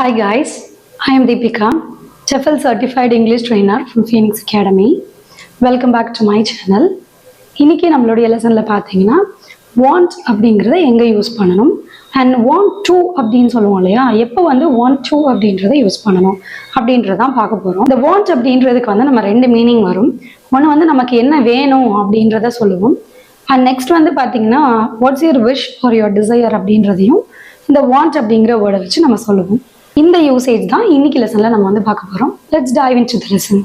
Hi guys, I am Deepika, TEFL certified English trainer from Phoenix Academy. Welcome back to my channel. இன்னைக்கு நம்மளுடைய லெசன்ல பாத்தீங்கன்னா want அப்படிங்கறத எங்க use பண்ணணும் and want to அப்படின்னு சொல்லுவோம் இல்லையா, எப்போ want to அப்படின்றத யூஸ் பண்ணணும் அப்படின்றதான் பார்க்க போறோம். இந்த want அப்படின்றதுக்கு நம்ம ரெண்டு மீனிங் வரும். ஒன்று நமக்கு என்ன வேணும் அப்படின்றத சொல்லுவோம், and next பாத்தீங்கன்னா what's your wish or your desire அப்படின்றதையும் இந்த want அப்படிங்கிற வேர்டை வச்சு நம்ம சொல்லுவோம். இந்த யூசேஜ் தான் இன்னைக்கு லெசன்ல நம்ம பார்க்க போறோம். Let's dive into the lesson.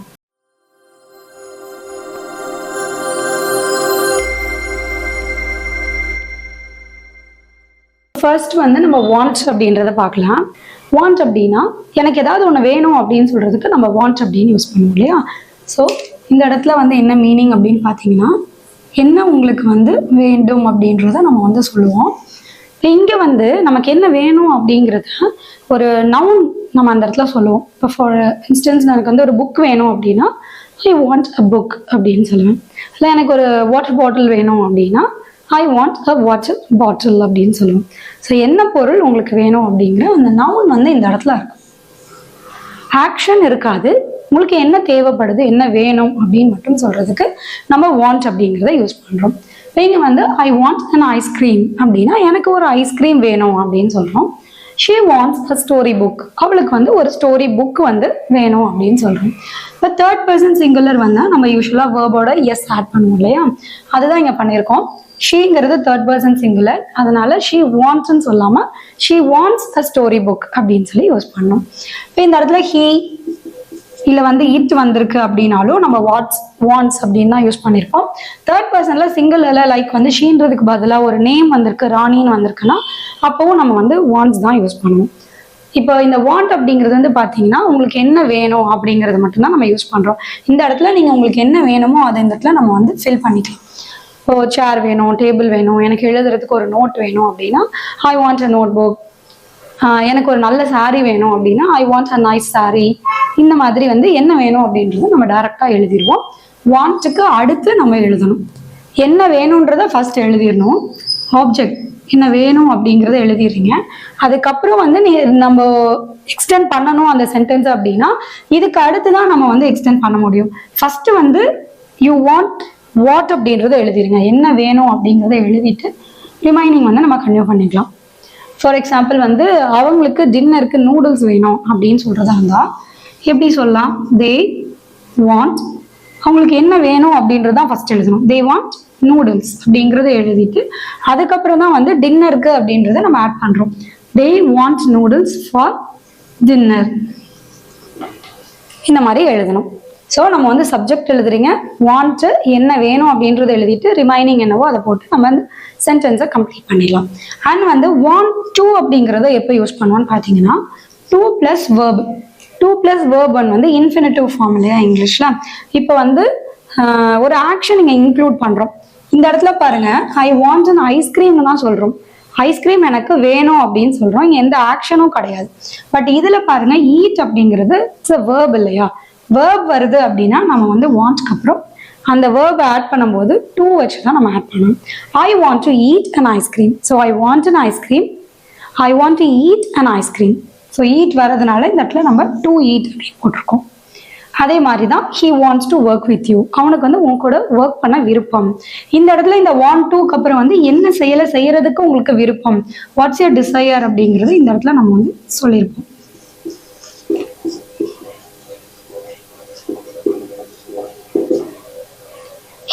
First நம்ம want அப்படின்றத பார்க்கலாம். want அப்படின்னா எனக்கு ஏதாவது ஒன்று வேணும் அப்படின்னு சொல்றதுக்கு நம்ம want அப்படின்னு யூஸ் பண்ணுவோம் இல்லையா. ஸோ இந்த இடத்துல என்ன மீனிங் அப்படின்னு பார்த்தீங்கன்னா, என்ன உங்களுக்கு வேண்டும் அப்படின்றத நம்ம சொல்லுவோம். இங்கே நமக்கு என்ன வேணும் அப்படிங்கிறத ஒரு நவுன் நம்ம அந்த இடத்துல சொல்லுவோம். இப்போ ஃபார் இன்ஸ்டன்ஸ் எனக்கு ஒரு புக் வேணும் அப்படின்னா ஐ வாண்ட் அ புக் அப்படின்னு சொல்லுவேன். இல்லை எனக்கு ஒரு வாட்டர் பாட்டில் வேணும் அப்படின்னா I want a water bottle அப்படின்னு சொல்லுவோம். ஸோ என்ன பொருள் உங்களுக்கு வேணும் அப்படிங்கிற அந்த நவுன் இந்த இடத்துல இருக்கும். ஆக்ஷன் இருக்காது. உங்களுக்கு என்ன தேவைப்படுது, என்ன வேணும் அப்படின்னு மட்டும் சொல்றதுக்கு நம்ம வாண்ட் அப்படிங்கிறத யூஸ் பண்றோம். இங்க ஐ வாண்ட் அன் ஐஸ்கிரீம் அப்படின்னா எனக்கு ஒரு ஐஸ்கிரீம் வேணும் அப்படின்னு சொல்றோம். She wants a story book, அவளுக்கு ஒரு ஸ்டோரி புக் வேணும் அப்படின்னு சொல்றோம். இப்போ தேர்ட் பர்சன் சிங்குலர் நம்ம யூஸ்வலா வேர்போட எஸ் ஆட் பண்ணுவோம் இல்லையா, அதுதான் இங்க பண்ணியிருக்கோம். ஷீங்கிறது தேர்ட் பர்சன் சிங்குலர், அதனால ஷீ வாண்ட்ஸ்ன்னு சொல்லாம she wants a story book அப்படின்னு சொல்லி யூஸ் பண்ணோம். இப்போ இந்த இடத்துல ஹீ இல்ல இட் வந்திருக்கு அப்படின்னாலும் நம்ம வாண்ட்ஸ் அப்படின்னு தான் யூஸ் பண்ணியிருப்போம். தேர்ட் பர்சன்ல சிங்கிள்ல லைக் ஷீன்றதுக்கு பதிலாக ஒரு நேம் வந்திருக்கு, ராணின்னு வந்திருக்குன்னா அப்பவும் நம்ம வாண்ட்ஸ் தான் யூஸ் பண்ணுவோம். இப்போ இந்த வாண்ட் அப்படிங்கிறது பார்த்தீங்கன்னா உங்களுக்கு என்ன வேணும் அப்படிங்கிறது மட்டும்தான் நம்ம யூஸ் பண்றோம். இந்த இடத்துல நீங்க உங்களுக்கு என்ன வேணுமோ அதை இந்த இடத்துல நம்ம ஃபில் பண்ணிக்கலாம். இப்போ சேர் வேணும், டேபிள் வேணும், எனக்கு எழுதுறதுக்கு ஒரு நோட் வேணும் அப்படின்னா I want a notebook. எனக்கு ஒரு நல்ல சாரீ வேணும் அப்படின்னா I want a nice sari. இந்த மாதிரி என்ன வேணும் அப்படின்றத நம்ம டைரக்டா எழுதிடுவோம். வாண்ட்டுக்கு அடுத்து நம்ம எழுதணும். என்ன வேணும்ன்றத ஃபர்ஸ்ட் எழுதிடணும். ஆப்ஜெக்ட் என்ன வேணும் அப்படிங்கிறத எழுதிடுறீங்க. அதுக்கப்புறம் நம்ம எக்ஸ்டெண்ட் பண்ணணும் அந்த சென்டென்ஸ் அப்படின்னா இதுக்கு அடுத்து தான் நம்ம எக்ஸ்டெண்ட் பண்ண முடியும். ஃபர்ஸ்ட் யூ வாண்ட் வாட் அப்படின்றத எழுதிருங்க. என்ன வேணும் அப்படிங்கிறத எழுதிட்டு ரிமைனிங் நம்ம கன்டினியூ பண்ணிக்கலாம். ஃபார் எக்ஸாம்பிள் அவங்களுக்கு டின்னருக்கு நூடுல்ஸ் வேணும் அப்படின்னு சொல்றதா இருந்தா எப்படி சொல்லலாம், தே வாண்ட், அவங்களுக்கு என்ன வேணும் அப்படின்றதான் ஃபர்ஸ்ட் எழுதணும். தே வாண்ட் நூடுல்ஸ் அப்படிங்கிறத எழுதிட்டு அதுக்கப்புறம் தான் டின்னருக்கு அப்படின்றத நம்ம ஆட் பண்றோம். They want noodles for dinner. இந்த மாதிரி எழுதணும். ஸோ நம்ம சப்ஜெக்ட் எழுதுறீங்க, வாண்ட் என்ன வேணும் அப்படின்றத எழுதிட்டு ரிமைனிங் என்னவோ அதை போட்டு நம்ம சென்டென்ஸை கம்ப்ளீட் பண்ணிடலாம். அண்ட் வாண்ட் டு அப்படிங்கிறத எப்போ யூஸ் பண்ணுவோன்னு பார்த்தீங்கன்னா to plus verb. To plus verb infinitive form இல்லையா இங்கிலீஷ்ல. இப்போ ஒரு ஆக்ஷன் இங்கே இன்க்ளூட் பண்றோம். இந்த இடத்துல பாருங்க, ஐ வாண்ட் அன் ஐஸ்கிரீம்னு தான் சொல்றோம். ஐஸ்கிரீம் எனக்கு வேணும் அப்படின்னு சொல்றோம். இங்க எந்த ஆக்ஷனும் கிடையாது. பட் இதுல பாருங்க, ஈட் அப்படிங்கிறது இட்ஸ் அ வேர்ப் இல்லையா. வேர்ப் வருது அப்படின்னா நம்ம வாண்ட்க்கு அப்புறம் அந்த வேர்ப் ஆட் பண்ணும்போது டூ வச்சு தான் நம்ம ஆட் பண்ணணும். I want to eat an ice cream. So I want an ice cream. I want to eat an ice cream. So eat வரதுனால இந்த இடத்துல நம்ம டு ஈட் அப்படின்னு போட்டிருக்கோம். அதே மாதிரி தான் he wants to work with you, அவனுக்கு உங்க கூட ஒர்க் பண்ண விருப்பம். இந்த இடத்துல இந்த வாண்ட் டுக்கு அப்புறம் என்ன செயலை செய்யறதுக்கு உங்களுக்கு விருப்பம், வாட்ஸ் யுவர் டிசையர் அப்படிங்கிறது இந்த இடத்துல நம்ம சொல்லியிருப்போம்.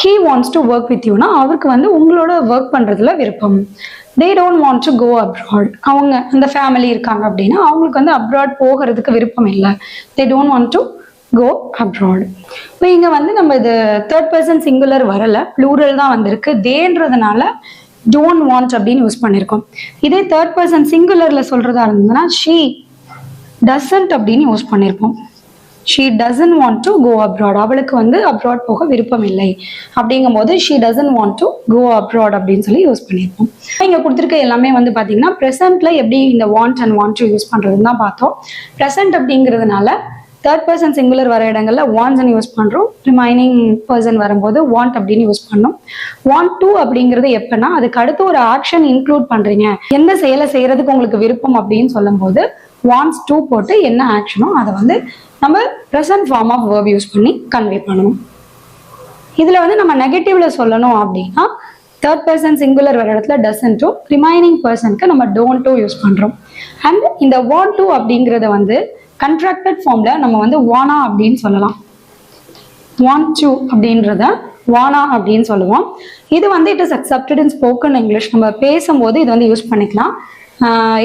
He wants to work with you னா அவருக்கு உங்களோட ஒர்க் பண்றதுல விருப்பம். They don't want to go abroad. அவங்க அந்த ஃபேமிலி இருக்காங்க அப்படின்னா அவங்களுக்கு அப்ராட் போகிறதுக்கு விருப்பம் இல்லை. They don't want to go abroad. இப்போ இங்க நம்ம இது தேர்ட் பர்சன் சிங்குலர் வரல, ப்ளூரல் தான் வந்திருக்கு. தேன்றதுனால don't want அப்படின்னு யூஸ் பண்ணியிருக்கோம். இதே தேர்ட் பர்சன் சிங்குலர்ல சொல்றதா இருந்ததுன்னா she doesn't அப்படின்னு யூஸ் பண்ணியிருப்போம். she doesn't want to go abroad. அவளுக்கு அப்ராட் போக விருப்பம் இல்லை அப்படிங்கும் போது she doesn't want to go abroad அப்படின்னு சொல்லி யூஸ் பண்ணியிருப்போம். இங்க கொடுத்துருக்க எல்லாமே பாத்தீங்கன்னா ப்ரெசென்ட்ல எப்படி இந்த want and want to use பண்றதுன்னு தான் பார்த்தோம். ப்ரெசென்ட் அப்படிங்கிறதுனால தேர்ட் பர்சன் சிங்குலர் வர இடங்கள்ல வாண்ட்ஸ் யூஸ் பண்றோம். ரிமைனிங் பர்சன் வரும்போது வாண்ட் அப்படின்னு யூஸ் பண்ணோம். வாண்ட் டு அப்படிங்கிறது எப்பன்னா அதுக்கு அடுத்து ஒரு ஆக்ஷன் இன்க்ளூட் பண்றீங்க, எந்த செயலை செய்யறதுக்கு உங்களுக்கு விருப்பம் அப்படின்னு சொல்லும் போது wants to போட்டு என்ன ஆக்ஷனோ அதை வந்து நம்ம present form of verb use பண்ணி கன்வே பண்ணணும். இதில் வந்து நம்ம நெகட்டிவ்ல சொல்லணும் அப்படின்னா தேர்ட் பர்சன் சிங்குலர் வர இடத்துல டசன் டு, ரிமைனிங் பர்சனுக்கு நம்ம டோன்ட் டு யூஸ் பண்ணுறோம். அண்ட் இந்த வாண்ட் டு அப்படிங்கிறத வந்து கண்ட்ராக்டட் ஃபார்மில் நம்ம வந்து வானா அப்படின்னு சொல்லலாம். வாண்ட் டு அப்படின்றத வானா அப்படின்னு சொல்லுவோம். இது வந்து it is accepted in spoken English. நம்ம பேசும்போது இது வந்து யூஸ் பண்ணிக்கலாம்.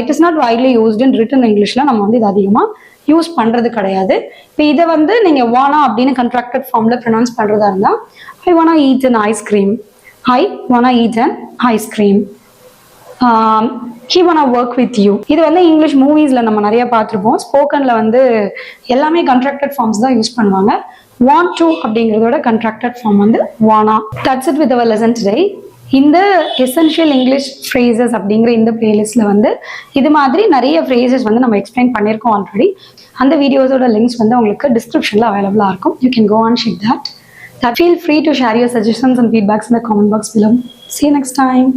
It is not widely used in written இங்கிலீஷில் நம்ம வந்து இது அதிகமாக யூஸ் பண்ணுறது கிடையாது. இப்போ இதை வந்து நீங்கள் வானா அப்படின்னு கண்ட்ராக்டட் ஃபார்மில் ப்ரொனவுன்ஸ் பண்ணுறதா இருந்தால் ஐ வானா ஈட் அன் ஐஸ்கிரீம், ஐ வானா eat an ice cream, he wanna work with you. இது வந்து இங்கிலீஷ் மூவிஸ்ல நம்ம நிறைய பார்த்துருப்போம். ஸ்போக்கன்ல வந்து எல்லாமே கண்ட்ராக்டட் ஃபார்ம்ஸ் தான் யூஸ் பண்ணுவாங்க. want to அப்படிங்கிறதோட கண்ட்ராக்டட் ஃபார்ம் வந்து wanna. That's it with our lesson today. இந்த எசென்ஷியல் இங்கிலீஷ் ஃப்ரேசஸ் அப்படிங்கிற இந்த பிளேலிஸ்ட்ல வந்து இது மாதிரி நிறைய ஃப்ரேசஸ் வந்து நம்ம எக்ஸ்பிளைன் பண்ணியிருக்கோம் ஆல்ரெடி. அந்த வீடியோஸோட லிங்க்ஸ் வந்து உங்களுக்கு டிஸ்கிரிப்ஷன்ல அவைலபிளாக இருக்கும். You can go and check that. Feel free to share your suggestions and feedbacks in the comment box below. See you next time.